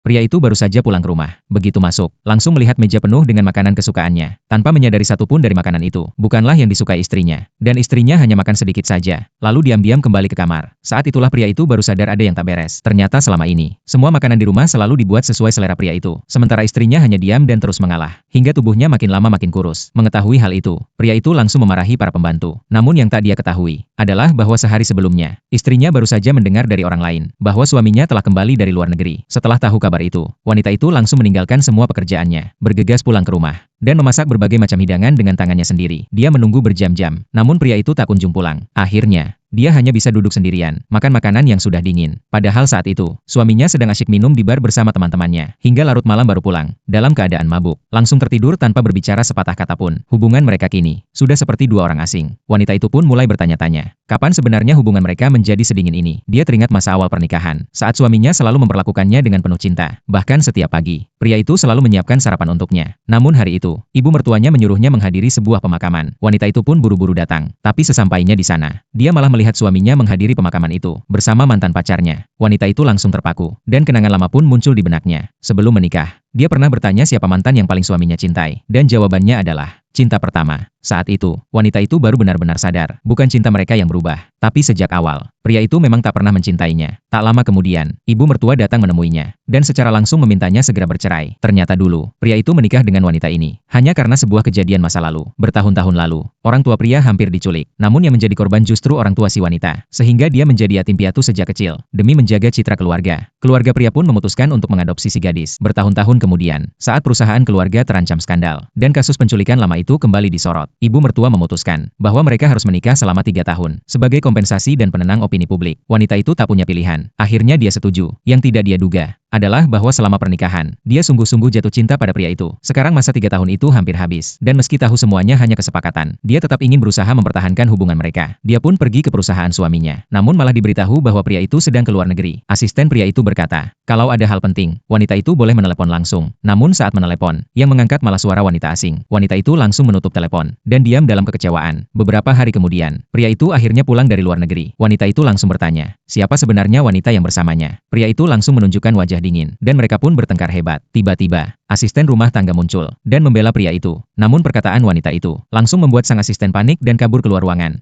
Pria itu baru saja pulang ke rumah. Begitu masuk, langsung melihat meja penuh dengan makanan kesukaannya. Tanpa menyadari satupun dari makanan itu, bukanlah yang disukai istrinya. Dan istrinya hanya makan sedikit saja, lalu diam-diam kembali ke kamar. Saat itulah pria itu baru sadar ada yang tak beres. Ternyata selama ini, semua makanan di rumah selalu dibuat sesuai selera pria itu. Sementara istrinya hanya diam dan terus mengalah. Hingga tubuhnya makin lama makin kurus. Mengetahui hal itu, pria itu langsung memarahi para pembantu. Namun yang tak dia ketahui, adalah bahwa sehari sebelumnya, istrinya baru saja mendengar dari orang lain, bahwa suaminya telah kembali dari luar negeri. Setelah tahu kabar itu, wanita itu langsung meninggalkan semua pekerjaannya, bergegas pulang ke rumah, dan memasak berbagai macam hidangan dengan tangannya sendiri. Dia menunggu berjam-jam, namun pria itu tak kunjung pulang. Akhirnya, dia hanya bisa duduk sendirian, makan makanan yang sudah dingin. Padahal saat itu, suaminya sedang asyik minum di bar bersama teman-temannya, hingga larut malam baru pulang, dalam keadaan mabuk. Langsung tertidur tanpa berbicara sepatah kata pun. Hubungan mereka kini, sudah seperti dua orang asing. Wanita itu pun mulai bertanya-tanya, kapan sebenarnya hubungan mereka menjadi sedingin ini? Dia teringat masa awal pernikahan, saat suaminya selalu memperlakukannya dengan penuh cinta. Bahkan setiap pagi, pria itu selalu menyiapkan sarapan untuknya. Namun hari itu, ibu mertuanya menyuruhnya menghadiri sebuah pemakaman. Wanita itu pun buru-buru datang, tapi sesampainya di sana, dia malah melihat suaminya menghadiri pemakaman itu bersama mantan pacarnya. Wanita itu langsung terpaku, dan kenangan lama pun muncul di benaknya. Sebelum menikah, dia pernah bertanya siapa mantan yang paling suaminya cintai, dan jawabannya adalah cinta pertama. Saat itu, wanita itu baru benar-benar sadar, bukan cinta mereka yang berubah, tapi sejak awal, pria itu memang tak pernah mencintainya. Tak lama kemudian, ibu mertua datang menemuinya, dan secara langsung memintanya segera bercerai. Ternyata dulu, pria itu menikah dengan wanita ini, hanya karena sebuah kejadian masa lalu. Bertahun-tahun lalu, orang tua pria hampir diculik, namun yang menjadi korban justru orang tua si wanita, sehingga dia menjadi yatim piatu sejak kecil. Demi menjaga citra keluarga, keluarga pria pun memutuskan untuk mengadopsi si gadis. Bertahun-tahun kemudian, saat perusahaan keluarga terancam skandal, dan kasus penculikan lama itu kembali disorot, ibu mertua memutuskan bahwa mereka harus menikah selama 3 tahun. Sebagai kompensasi dan penenang opini publik, wanita itu tak punya pilihan. Akhirnya dia setuju. Yang tidak dia duga adalah bahwa selama pernikahan, dia sungguh-sungguh jatuh cinta pada pria itu. Sekarang masa 3 tahun itu hampir habis, dan meski tahu semuanya hanya kesepakatan, dia tetap ingin berusaha mempertahankan hubungan mereka. Dia pun pergi ke perusahaan suaminya, namun malah diberitahu bahwa pria itu sedang ke luar negeri. Asisten pria itu berkata, kalau ada hal penting, wanita itu boleh menelepon langsung. Namun saat menelepon, yang mengangkat malah suara wanita asing. Wanita itu langsung menutup telepon, dan diam dalam kekecewaan. Beberapa hari kemudian, pria itu akhirnya pulang dari luar negeri. Wanita itu langsung bertanya, siapa sebenarnya wanita yang bersamanya? Pria itu langsung menunjukkan wajah dingin, dan mereka pun bertengkar hebat. Tiba-tiba, asisten rumah tangga muncul, dan membela pria itu. Namun perkataan wanita itu, langsung membuat sang asisten panik dan kabur keluar ruangan.